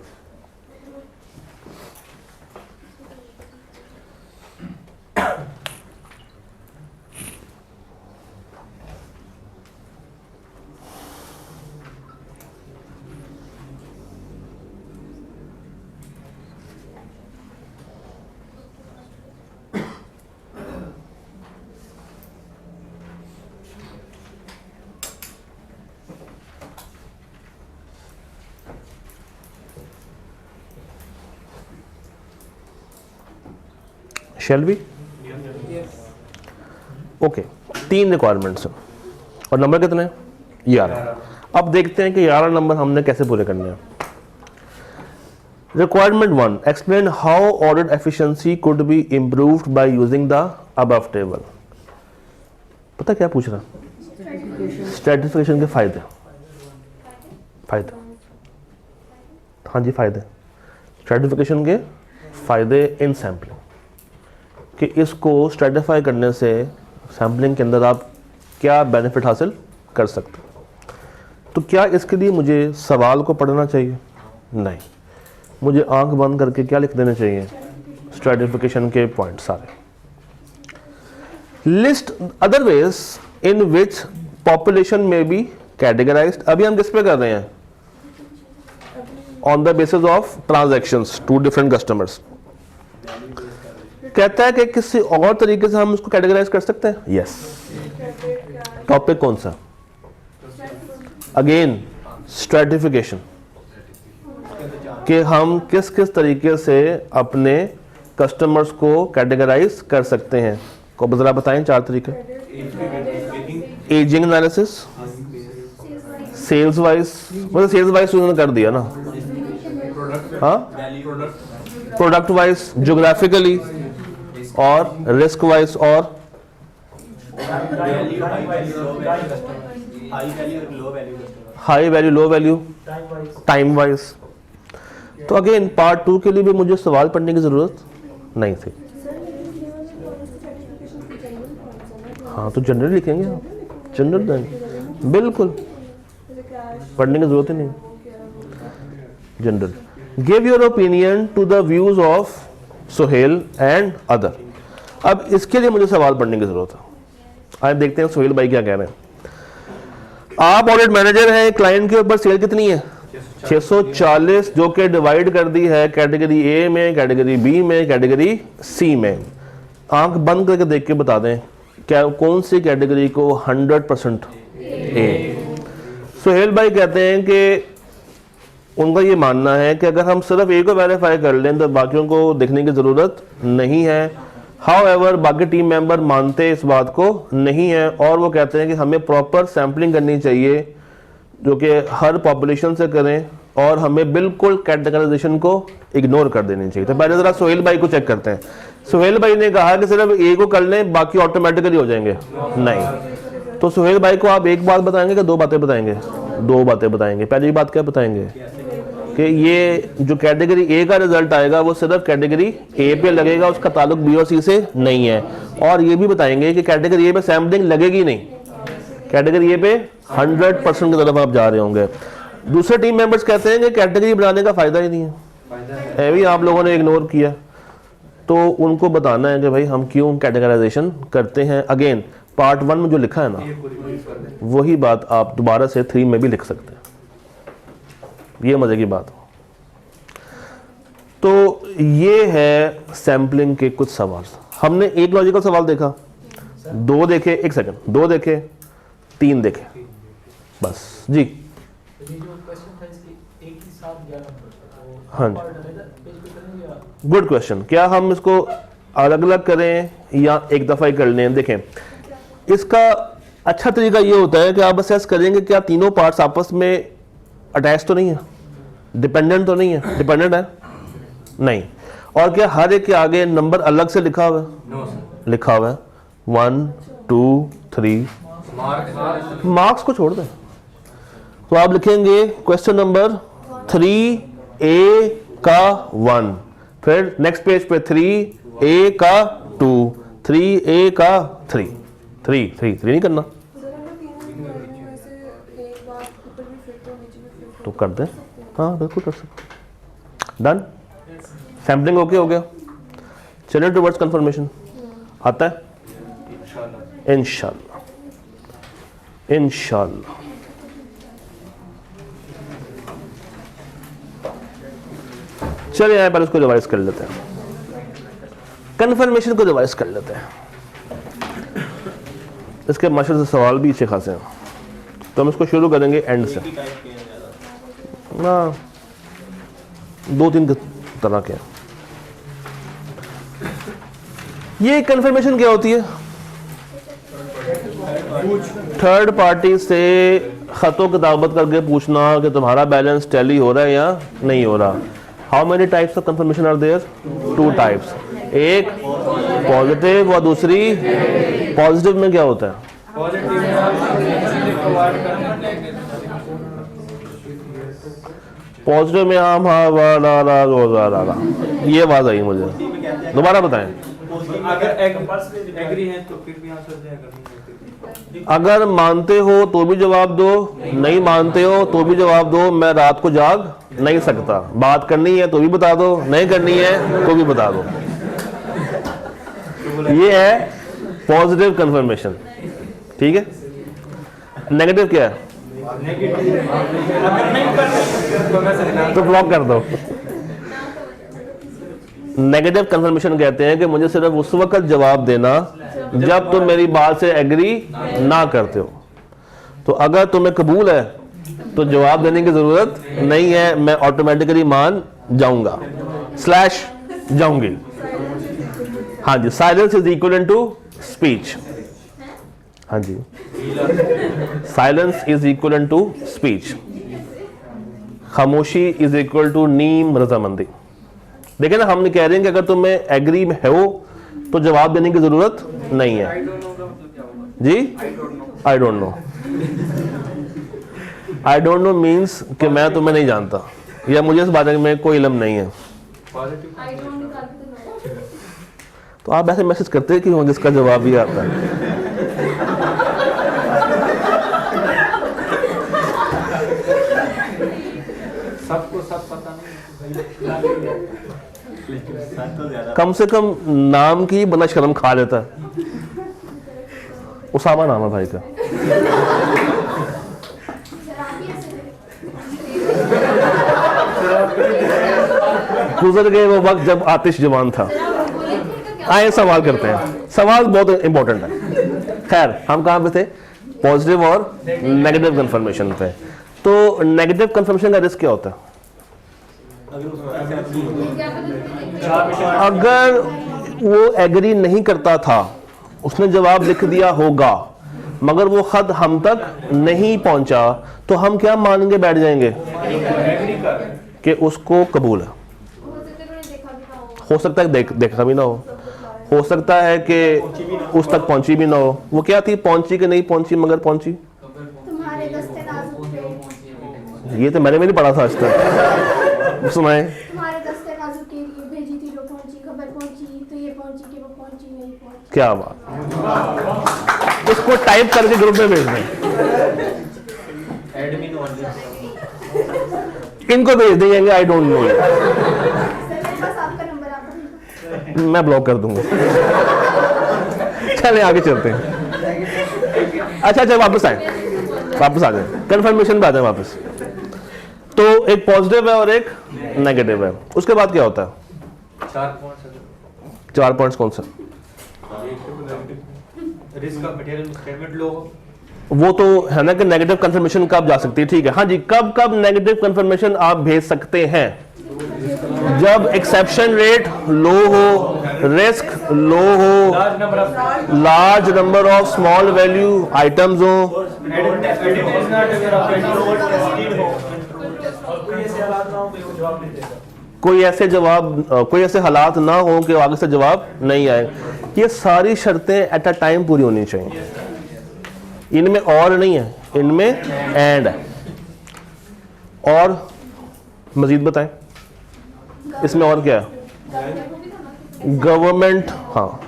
Shall be okay. 3 रिक्वायरमेंट्स हैं और नंबर कितने हैं, 11। अब देखते हैं कि 11 नंबर हमने कैसे पूरे करने हैं। Requirement 1, explain how audit efficiency could be improved by using the above table. पता क्या पूछ रहा, स्ट्रेटिफिकेशन के फायदे। हाँ जी, फायदे, स्ट्रेटिफिकेशन के फायदे इन सैम्पलिंग, कि इसको स्ट्रेटिफाई करने से सैम्पलिंग के अंदर आप क्या बेनिफिट हासिल कर सकते हैं। तो क्या इसके लिए मुझे सवाल को पढ़ना चाहिए, नहीं, मुझे आंख बंद करके क्या लिख देने चाहिए, स्ट्रेटिफिकेशन के पॉइंट सारे। List other ways in which population में बी कैटेगराइज्ड। अभी हम किस पे कर रहे हैं, on the basis of transactions to different customers. कहता है कि किसी और तरीके से हम उसको कैटेगराइज कर सकते हैं, यस। टॉपिक कौन सा, अगेन स्ट्रेटिफिकेशन, कि हम किस किस तरीके से अपने कस्टमर्स को कैटेगराइज कर सकते हैं। को जरा बताएं 4 तरीके। एजिंग एनालिसिस, सेल्स वाइज, मतलब सेल्स वाइज उन्होंने कर दिया ना, हाँ, प्रोडक्ट वाइज, ज्योग्राफिकली, और रिस्क वाइज, और high value low value, time wise. तो अगेन पार्ट 2 के लिए भी मुझे सवाल पढ़ने की जरूरत नहीं थी। हाँ तो जनरल लिखेंगे आप, जनरल देंगे बिल्कुल, पढ़ने की जरूरत ही नहीं। General, give your opinion to the views of Sohail and other. अब इसके लिए मुझे सवाल पढ़ने की जरूरत है। आज देखते हैं सोहेल भाई क्या कह रहे हैं। आप ऑडिट मैनेजर हैं, क्लाइंट के ऊपर सेल कितनी है 640, जो कि डिवाइड कर दी है कैटेगरी ए में, कैटेगरी बी में, कैटेगरी सी में। आंख बंद करके देख के बता दें क्या कौन सी कैटेगरी को 100% ए। सोहेल भाई कहते हैं कि उनका ये मानना है कि अगर हम सिर्फ ए को वेरीफाई कर लें तो बाकियों को देखने की ज़रूरत नहीं है। हाउएवर बाकी टीम मेंबर मानते इस बात को नहीं है और वो कहते हैं कि हमें प्रॉपर सैम्पलिंग करनी चाहिए जो कि हर पॉपुलेशन से करें और हमें बिल्कुल कैटेगराइजेशन को इग्नोर कर देनी चाहिए। तो पहले ज़रा सोहेल भाई को चेक करते हैं। सोहेल भाई ने कहा कि सिर्फ ए को कर लें बाकी ऑटोमेटिकली हो जाएंगे, नहीं। तो सोहेल भाई को आप एक बात बताएंगे कि दो बातें बताएंगे? दो बातें बताएंगे। पहली बात क्या बताएंगे कि ये जो कैटेगरी ए का रिजल्ट आएगा वो सिर्फ कैटेगरी ए पे लगेगा, उसका ताल्लुक बी और सी से नहीं है। और ये भी बताएंगे कि कैटेगरी ए पे सैम्पलिंग लगेगी नहीं, कैटेगरी ए पे 100% की तरफ आप जा रहे होंगे। दूसरे टीम मेंबर्स कहते हैं कि कैटेगरी बनाने का फायदा ही नहीं है, भी आप लोगों ने इग्नोर किया। तो उनको बताना है कि भाई हम क्यों कैटेगराइजेशन करते हैं। अगेन पार्ट 1 में जो लिखा है ना वही बात आप दोबारा से 3 में भी लिख सकते हैं, ये मजे की बात। तो ये है सैम्पलिंग के कुछ सवाल। हमने एक लॉजिकल सवाल देखा, दो देखे, एक सेकंड, दो देखे, 3 देखे, बस जी। हाँ जी, गुड क्वेश्चन। क्या हम इसको अलग अलग करें या एक दफा ही कर लें? देखें, इसका अच्छा तरीका ये होता है कि आप असेस करेंगे क्या तीनों पार्ट्स आपस में अटैच तो नहीं है, डिपेंडेंट तो नहीं है। डिपेंडेंट है नहीं। और क्या हर एक के आगे नंबर अलग से लिखा हुआ है? No sir. लिखा हुआ है 1 2 3। मार्क्स को छोड़ दें तो आप लिखेंगे क्वेश्चन नंबर 3A का 1, फिर नेक्स्ट पेज पे 3A का 2, 3A का 3 नहीं करना तो कर दें। हाँ बिल्कुल कर सकते। डन, सैम्पलिंग ओके हो गया। चलिए टुवर्ड्स कंफर्मेशन आता है इंशाल्लाह। चलिए यहाँ पर इसको रिवाइज कर लेते हैं, कंफर्मेशन को रिवाइज कर लेते हैं। इसके माशर से सवाल भी अच्छे खासे हैं, तो हम इसको शुरू करेंगे एंड से। ना 2-3 तरह के। ये कंफर्मेशन क्या होती है? थर्ड पार्टी से खतों किताबत करके पूछना कि तुम्हारा बैलेंस टैली हो रहा है या नहीं हो रहा। How many types of confirmation are there? 2 types, एक पॉजिटिव और दूसरी पॉजिटिव में क्या होता है? पॉजिटिव में हम ये बात आई मुझे, दोबारा बताएं। अगर एग्री है तो फिर भी आंसर देगा, अगर मानते हो तो भी जवाब दो, नहीं मानते हो तो भी जवाब दो। मैं रात को जाग नहीं सकता, बात करनी है तो भी बता दो, नहीं करनी है तो भी बता दो। ये है पॉजिटिव कंफर्मेशन, ठीक है। नेगेटिव क्या है? तो ब्लॉक कर दो। नेगेटिव कंफर्मेशन कहते हैं कि मुझे सिर्फ उस वक्त जवाब देना जब तुम मेरी बात से एग्री ना करते हो। तो अगर तुम्हें कबूल है तो जवाब देने की जरूरत नहीं है, मैं ऑटोमेटिकली मान जाऊंगा स्लैश जाऊंगी। हाँ जी, silence is equal to speech. हाँ जी, silence is equal to speech. खामोशी इज इक्वल टू नीम रजामंदी। देखिए ना, हम कह रहे हैं कि अगर तुम्हें एग्री में हो तो जवाब देने की जरूरत नहीं है जी। I don't know, I don't know means कि मैं तुम्हें नहीं जानता या मुझे इस बारे में कोई इल्म नहीं है। तो आप ऐसे मैसेज करते हैं कि जिसका जवाब भी आता है। कम से कम नाम की बंदा शर्म खा लेता है। उसामा नाम है भाई का। गुजर गए वो वक्त जब आतिश जवान था। आए सवाल करते हैं, सवाल बहुत इंपॉर्टेंट है। खैर हम कहाँ पे थे? पॉजिटिव और नेगेटिव कंफर्मेशन पे। तो नेगेटिव कंफर्मेशन का रिस्क क्या होता है? अगर वो एग्री नहीं करता था, उसने जवाब लिख दिया होगा मगर वो खत हम तक नहीं पहुंचा, तो हम क्या मानेंगे, बैठ जाएंगे कि उसको कबूल है। हो सकता है देखा भी ना हो सकता है कि उस तक पहुंची भी ना हो। वो क्या थी, पहुंची कि नहीं पहुंची मगर पहुंची। तुम्हारे दस्ते नाजुक थे। ये तो मैंने भी नहीं पढ़ा था आज तक। सुनाए। तुम्हारे दस्ते नाजुक के लिए भेजी थी, जो पहुंची, खबर पहुंची तो ये पहुंची कि वो पहुंची नहीं पहुंची। क्या बात, इसको टाइप करके ग्रुप में भेज दें। Admin only. इनको भेज देंगे, आई डोंट नो। सर मेरे पास आपका नंबर, आप भेज मैं ब्लॉक कर दूंगा। चलें आगे चलते हैं। अच्छा वापस आ जाए, कंफर्मेशन पे आ जाए वापस। तो एक पॉजिटिव है और एक नेगेटिव है। उसके बाद क्या होता है? 4 पॉइंट्स कौन सा? रिस्क का मटेरियल स्टेटमेंट लो, वो तो है ना कि नेगेटिव कंफर्मेशन कब जा सकती है। ठीक है, हाँ जी, कब कब नेगेटिव कंफर्मेशन आप भेज सकते हैं? जब एक्सेप्शन रेट लो हो, रिस्क लो हो, large number of small value items हो, कोई ऐसे हालात ना हो कि आगे से जवाब नहीं आए। ये सारी शर्तें एट अ टाइम पूरी होनी चाहिए। इनमें और नहीं है, इनमें एंड है। और मजीद बताएं इसमें और क्या है? गवर्नमेंट, हाँ।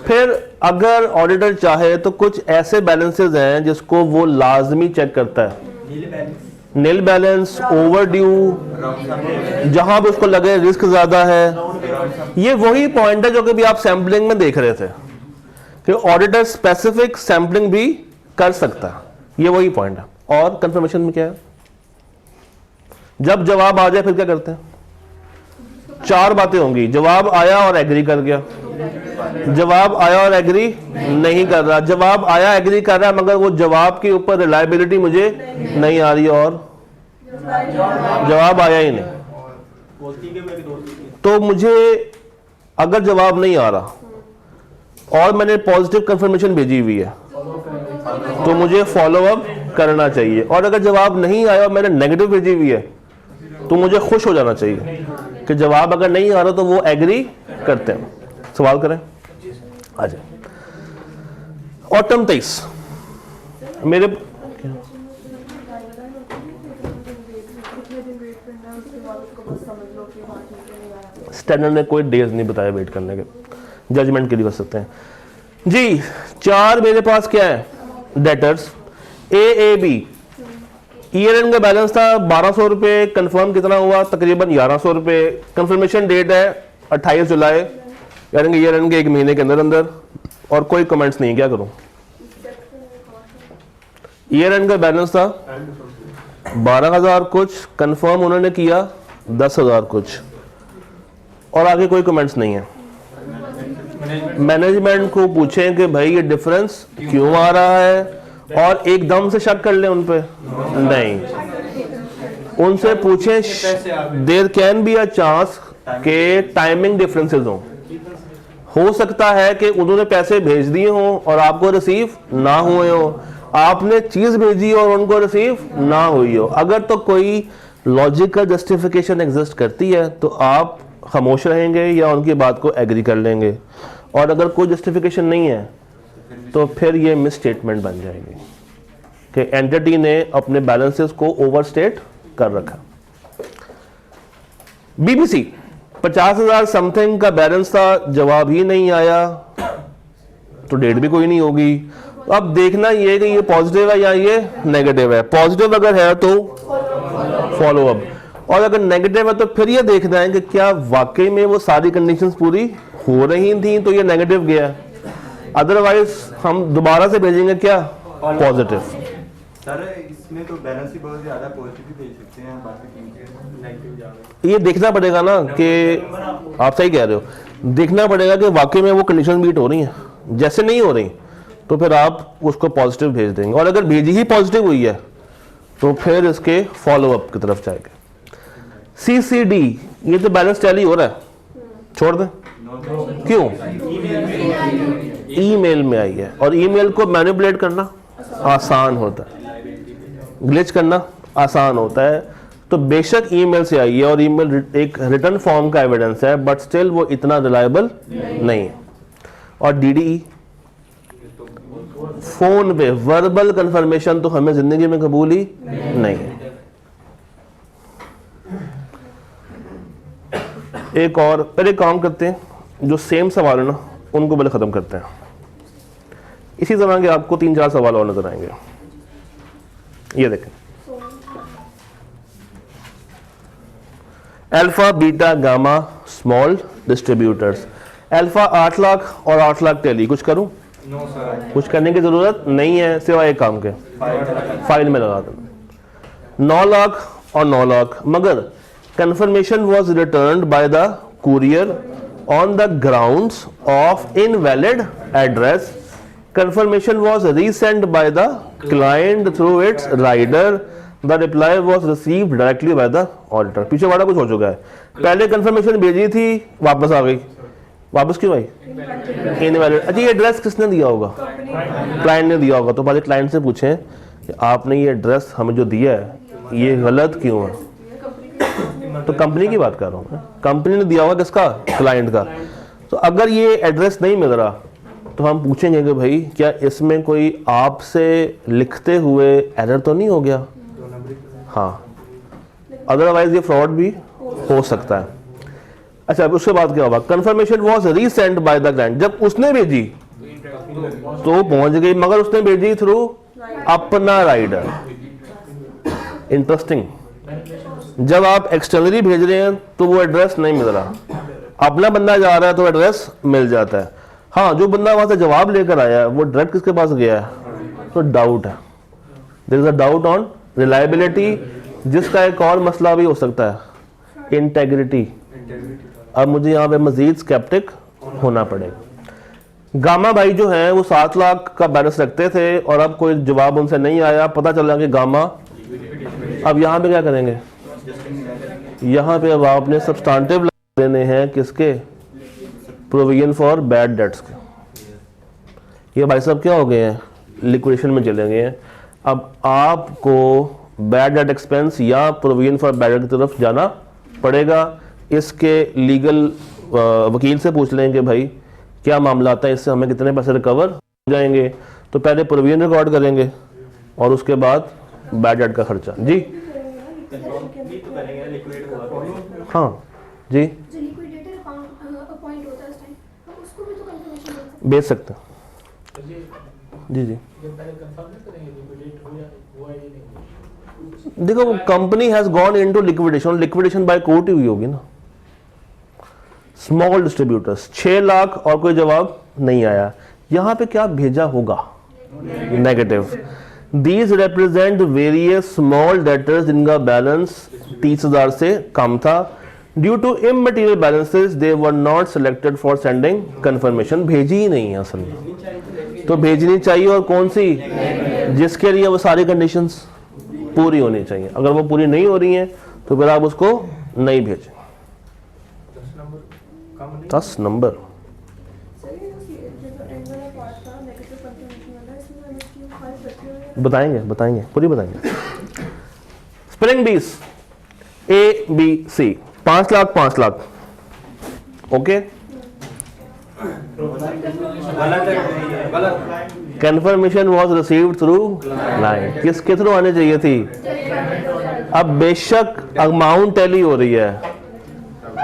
फिर अगर ऑडिटर चाहे तो कुछ ऐसे बैलेंसेस हैं जिसको वो लाजमी चेक करता है। नील बैलेंस, ओवरड्यू, जहां भी उसको लगे रिस्क ज्यादा है। ये वही पॉइंट है जो कि भी आप सैंपलिंग में देख रहे थे कि ऑडिटर स्पेसिफिक सैंपलिंग भी कर सकता है। ये वही पॉइंट है। और कंफर्मेशन में क्या है? जब जवाब आ जाए फिर क्या करते हैं? 4 बातें होंगी। जवाब आया और एग्री कर गया, जवाब आया और एग्री नहीं कर रहा, जवाब आया एग्री कर रहा है मगर वो जवाब के ऊपर रिलायबिलिटी मुझे नहीं आ रही और जवाब आया ही नहीं। तो मुझे अगर जवाब नहीं आ रहा और मैंने पॉजिटिव कंफर्मेशन भेजी हुई है तो मुझे फॉलो अप करना चाहिए। और अगर जवाब नहीं आया और मैंने नेगेटिव भेजी हुई है तो मुझे खुश हो जाना चाहिए कि जवाब अगर नहीं आ रहा तो वो एग्री करते हैं। सवाल करें आ जाए। ऑटम 23 मेरे स्टैंडर्ड ने कोई डेज नहीं बताया वेट करने के, जजमेंट के लिए कर सकते हैं जी। 4 मेरे पास क्या है? Debtors A B. Year end का बैलेंस था 1200 रुपये, कंफर्म कितना हुआ? तकरीबन 1100 रुपये। कंफर्मेशन डेट है 28 जुलाई, यानी ईयर एंड के 1 महीने के अंदर अंदर। और कोई कमेंट्स नहीं, क्या करूं? ईयर एंड का बैलेंस था 12,000 कुछ, कंफर्म उन्होंने किया 10,000 कुछ, और आगे कोई कमेंट्स नहीं है। मैनेजमेंट को पूछें कि भाई ये डिफरेंस क्यों आ रहा है, और एकदम से शक कर लें उन पे नहीं। उनसे पूछें, there can be a chance के टाइमिंग डिफरेंसेस हो सकता है कि उन्होंने पैसे भेज दिए हों और आपको रिसीव ना हुए हो, आपने चीज भेजी और उनको रिसीव ना हुई हो। अगर तो कोई लॉजिकल जस्टिफिकेशन एग्जिस्ट करती है तो आप खामोश रहेंगे या उनकी बात को एग्री कर लेंगे, और अगर कोई जस्टिफिकेशन नहीं है तो फिर ये मिस स्टेटमेंट बन जाएगी कि एंटिटी ने अपने बैलेंसेस को ओवरस्टेट कर रखा। बीबीसी 50,000 समथिंग का बैलेंस था, जवाब ही नहीं आया तो डेट भी कोई नहीं होगी। अब देखना ये कि ये पॉजिटिव है या ये नेगेटिव है। पॉजिटिव अगर है तो फॉलो अप, और अगर नेगेटिव है तो फिर ये देखना है कि क्या वाकई में वो सारी कंडीशंस पूरी हो रही थी तो ये नेगेटिव गया, अदरवाइज हम दोबारा से भेजेंगे क्या, पॉजिटिव। सर इसमें तो बैलेंस ही बहुत ज़्यादा पॉजिटिव भी भेज सकते हैं, बाकी नेगेटिव ज़्यादा। ये देखना पड़ेगा ना कि आप सही कह रहे हो, देखना पड़ेगा कि वाकई में वो कंडीशन मीट हो रही हैं। जैसे नहीं हो रही तो फिर आप उसको पॉजिटिव भेज देंगे, और अगर भेजी ही पॉजिटिव हुई है तो फिर इसके फॉलोअप की तरफ जाएंगे। CCD ये तो बैलेंस टैली हो रहा है, छोड़ दें। क्यों? ईमेल में आई है, और ईमेल को मैनिपुलेट करना आसान होता है, ग्लिच करना आसान होता है। तो बेशक ईमेल से आई है और ईमेल एक रिटर्न फॉर्म का एविडेंस है, बट स्टिल वो इतना रिलायबल नहीं है। और DDE फोन पे वर्बल कंफर्मेशन तो हमें जिंदगी में कबूल ही नहीं है। एक और पहले काम करते हैं, जो सेम सवाल है ना उनको पहले खत्म करते हैं। इसी तरह के आपको 3-4 सवाल और नजर आएंगे। ये देखें, alpha beta gamma small distributors. Alpha 8 lakh और 8 लाख टैली, कुछ करूं? नो सर, कुछ करने की जरूरत नहीं है सिवाय एक काम के, फाइल में लगा देना। 9 लाख और 9 लाख, मगर confirmation was returned by the courier on the grounds of invalid address. Confirmation was resent by the client through its rider. The reply was received directly by the auditor. पीछे वाला कुछ हो चुका है, पहले confirmation भेजी थी वापस आ गई, वापस क्यों आई? इनवैलिड। अच्छा, ये एड्रेस किसने दिया होगा? क्लाइंट ने दिया होगा। तो पहले क्लाइंट से पूछें कि आपने ये एड्रेस हमें जो दिया है ये गलत क्यों है? तो कंपनी की बात कर रहा हूँ, कंपनी ने दिया होगा किसका? क्लाइंट का। तो अगर ये एड्रेस नहीं मिल रहा तो हम पूछेंगे कि भाई क्या इसमें कोई आपसे लिखते हुए एरर तो नहीं हो गया? हाँ, अदरवाइज ये फ्रॉड भी हो सकता है। अच्छा, अब उसके बाद क्या होगा? Confirmation was recent by the client. जब उसने भेजी तो पहुंच गई, मगर उसने भेजी थ्रू अपना राइडर। इंटरेस्टिंग। जब आप एक्सटर्नली भेज रहे हैं तो वो एड्रेस नहीं मिल रहा, अपना बंदा जा रहा है तो एड्रेस मिल जाता है। हाँ, जो बंदा वहां से जवाब लेकर आया है वो डायरेक्ट किसके पास गया है? तो डाउट है, there is a doubt on reliability, जिसका एक और मसला भी हो सकता है, इंटेग्रिटी। अब मुझे यहाँ पे मजीद स्केप्टिक होना पड़ेगा। गामा भाई जो है वो 7 लाख का बैलेंस रखते थे और अब कोई जवाब उनसे नहीं आया, पता चला कि गामा। अब यहाँ पे क्या करेंगे? यहाँ पे अब आपने सब्सटेंटिव देने हैं किसके? प्रोविजन फॉर बैड डेट्स के। ये भाई साहब क्या हो गए हैं? लिक्विडेशन में चले गए हैं। अब आपको बैड डेट एक्सपेंस या प्रोविजन फॉर बैड डेट की तरफ जाना पड़ेगा। इसके लीगल वकील से पूछ लें कि भाई क्या मामला आता है, इससे हमें कितने पैसे रिकवर हो जाएंगे। तो पहले प्रोविजन रिकॉर्ड करेंगे और उसके बाद बैड डेट का खर्चा। जी हाँ जी, जो लिक्विडेटर अपॉइंट होता है उस टाइम, हम उसको भी तो कंफर्मेशन भेज सकते हैं। जी जी, देखो वो company has gone into liquidation, liquidation by court ही हुई होगी ना। स्मॉल डिस्ट्रीब्यूटर्स 6 लाख और कोई जवाब नहीं आया। यहाँ पे क्या भेजा होगा? Negative. These represent various small debtors जिनका बैलेंस 30,000 से कम था। Due to immaterial balances, they were not selected for sending confirmation. भेजी ही नहीं है असल में, तो भेजनी चाहिए। और कौन सी? जिसके लिए वो सारी कंडीशंस पूरी होनी चाहिए। अगर वो पूरी नहीं हो रही हैं तो फिर आप उसको नहीं भेजें। 10 नंबर बताएंगे पूरी बताएंगे। स्प्रिंग बीस ABC 5 lakh 5 lakh, okay. Confirmation was received through client. किसके थ्रू आने चाहिए थी? अब बेशक अमाउंट टैली हो रही है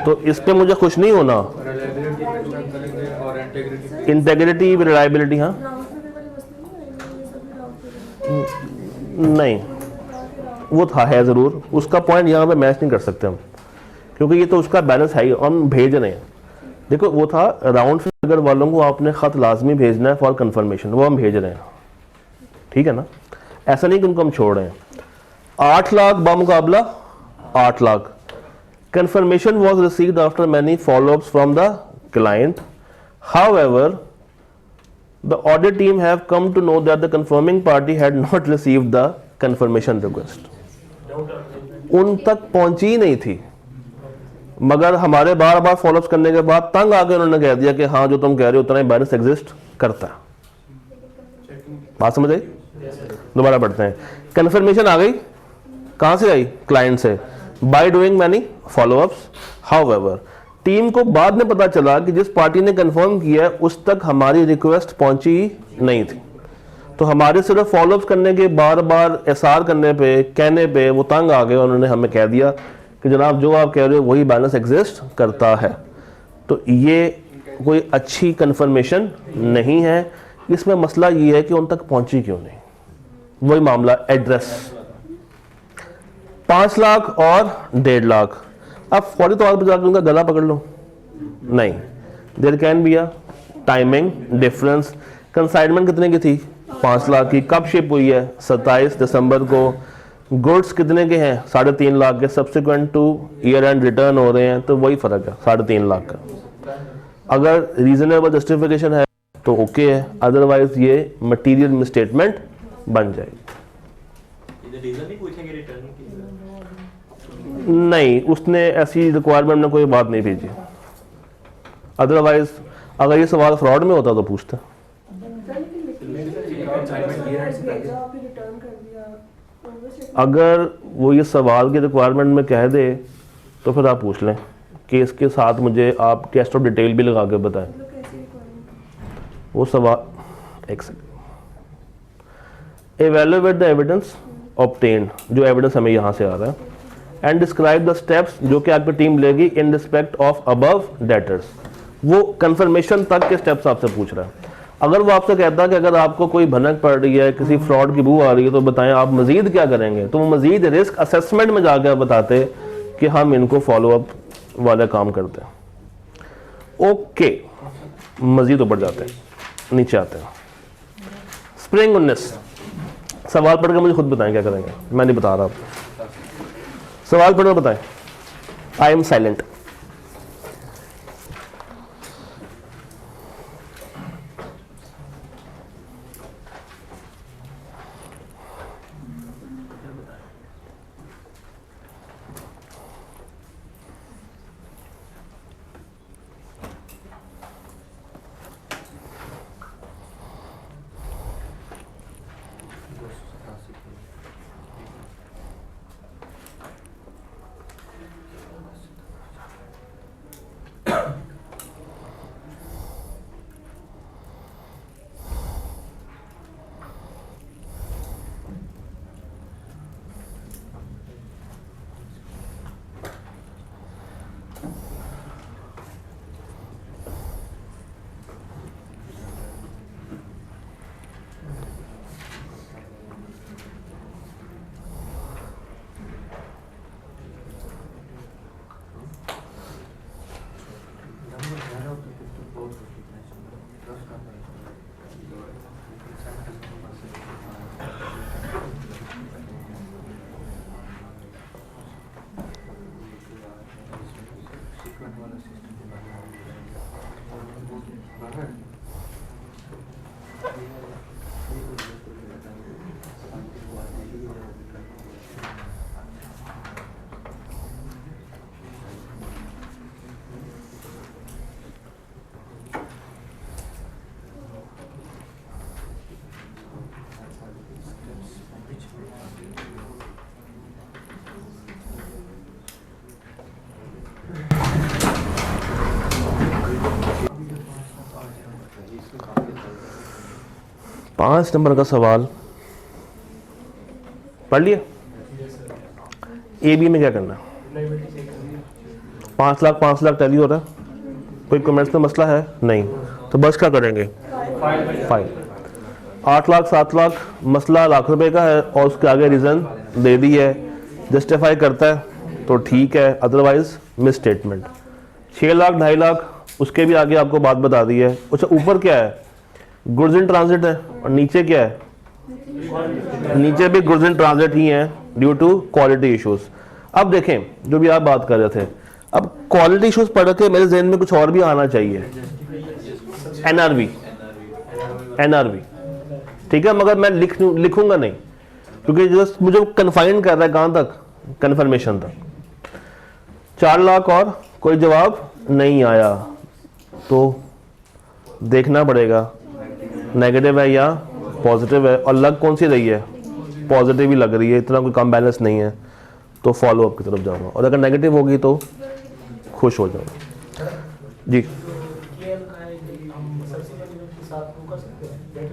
तो इस पे मुझे खुश नहीं होना। इंटेग्रिटी रिलायबिलिटी, हाँ नहीं वो था है ज़रूर, उसका पॉइंट यहाँ पे मैच नहीं कर सकते हम, क्योंकि ये तो उसका बैलेंस है ही, हम भेज रहे हैं। देखो वो था राउंड फिगर वालों को आपने ख़त लाजमी भेजना है फॉर कंफर्मेशन, वो हम भेज रहे हैं, ठीक है ना, ऐसा नहीं कि उनको हम छोड़ रहे हैं। 8 lakh बामुकाबला 8 lakh. Confirmation was received after many follow-ups from the client. However, the audit team have come to know that the confirming party had not received the confirmation request. उन तक पहुंची ही नहीं थी, मगर हमारे बार बार फॉलोअप्स करने के बाद तंग आके उन्होंने कह दिया कि हाँ जो तुम कह रहे हो उतना ही बैलेंस एग्जिस्ट करता है। बात समझ आई? दोबारा पढ़ते हैं। कंफर्मेशन आ गई, कहाँ से आई? क्लाइंट से, by doing many follow-ups. However, team को बाद में पता चला कि जिस पार्टी ने कंफर्म किया है उस तक हमारी रिक्वेस्ट पहुंची नहीं थी, तो हमारे सिर्फ फॉलोअप्स करने के बार बार एसआर करने पे, कहने पे वो तंग आ गए, उन्होंने हमें कह दिया कि जनाब जो आप कह रहे हो वही बैलेंस एग्जिस्ट करता है। तो ये कोई अच्छी कंफर्मेशन नहीं है। इसमें मसला ये है कि उन तक पहुंची क्यों नहीं, वही मामला एड्रेस। 5 लाख और 1.5 लाख, अब फौरी तौर पर जाकर उनका गला पकड़ लो, नहीं। There can be a timing difference. Consignment कितने की थी? 5 लाख की। कब शिप हुई है? 27 दिसंबर को। गुड्स कितने के हैं? 3.5 लाख के। Subsequent two year and return हो रहे हैं, तो वही फर्क है 3.5 लाख का। अगर रीजनेबल जस्टिफिकेशन है तो ओके है, अदरवाइज ये मटीरियल मिसस्टेटमेंट बन जाएगी। नहीं, उसने ऐसी रिक्वायरमेंट में कोई बात नहीं भेजी, अदरवाइज अगर ये सवाल फ्रॉड में होता तो पूछता। अगर वो ये सवाल की रिक्वायरमेंट में कह दे तो फिर आप पूछ लें कि इसके साथ मुझे आप टेस्ट ऑफ डिटेल भी लगा के बताएं। वो सवाल एक second, evaluate the evidence obtained, जो एविडेंस हमें यहाँ से आ रहा है, एंड डिस्क्राइब द स्टेप्स जो कि आपकी टीम लेगी in respect of above debtors. वो कंफर्मेशन तक के स्टेप्स आपसे पूछ रहा है। अगर वो आपसे कहता है कि अगर आपको कोई भनक पड़ रही है, किसी फ्रॉड की बू आ रही है, तो बताएं आप मजीद क्या करेंगे, तो वो मजीद रिस्क असेसमेंट में जाकर बताते कि हम इनको फॉलोअप वाला काम करते हैं। ओके, मजीद ऊपर जाते हैं, नीचे आते हैं। स्प्रिंग 19, सवाल पढ़ के मुझे खुद बताएं क्या करेंगे, मैं नहीं बता रहा आपको। सवाल पढ़ के बताएं। I am silent. पाँच नंबर का सवाल पढ़ लिया। ए बी में क्या करना है? 5 लाख टैली हो रहा है, कोई कमेंट्स में मसला है नहीं, तो बस क्या करेंगे? फाइल। 8 लाख 7 लाख मसला लाख रुपए का है और उसके आगे रीज़न दे दी है, जस्टिफाई करता है तो ठीक है, otherwise miss statement. 6 lakh 2.5 lakh उसके भी आगे आपको बात बता दी है। अच्छा ऊपर क्या है, गुड्स इन ट्रांजिट है और नीचे क्या है, नीचे भी गुड्स इन ट्रांजिट ही है ड्यू टू क्वालिटी इश्यूज। अब देखें जो भी आप बात कर रहे थे, अब क्वालिटी इश्यूज पढ़ के मेरे जहन में कुछ और भी आना चाहिए, एनआरवी, ठीक है, मगर मैं लिखूंगा नहीं क्योंकि जस्ट मुझे कन्फाइन कर रहा है कहां तक, कन्फर्मेशन तक। 4 लाख और कोई जवाब नहीं आया तो देखना पड़ेगा नेगेटिव है या पॉजिटिव है, और लग कौन सी रही है, पॉजिटिव ही लग रही है, इतना कोई कम बैलेंस नहीं है तो फॉलो अप की तरफ जाऊंगा, और अगर नेगेटिव होगी तो खुश हो जाऊंगा। जी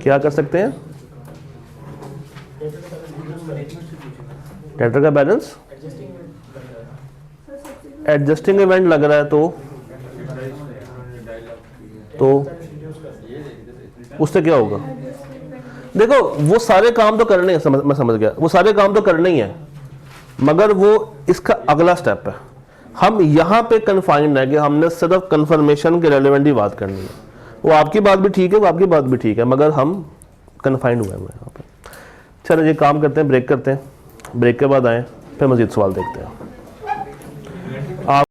क्या कर सकते हैं, डेटर का बैलेंस एडजस्टिंग इवेंट लग रहा है तो उससे क्या होगा। देखो वो सारे काम तो करने हैं, मैं समझ गया, वो सारे काम तो करने ही है, मगर वो इसका अगला स्टेप है। हम यहाँ पे कन्फाइंड है कि हमने सिर्फ कंफर्मेशन के रेलेवेंट ही बात करनी है। वो आपकी बात भी ठीक है, वो आपकी बात भी ठीक है, मगर हम कन्फाइंड हुए हैं यहाँ पे। चलो ये काम करते हैं, ब्रेक करते हैं, ब्रेक के बाद आए फिर मजीद सवाल देखते हैं। आप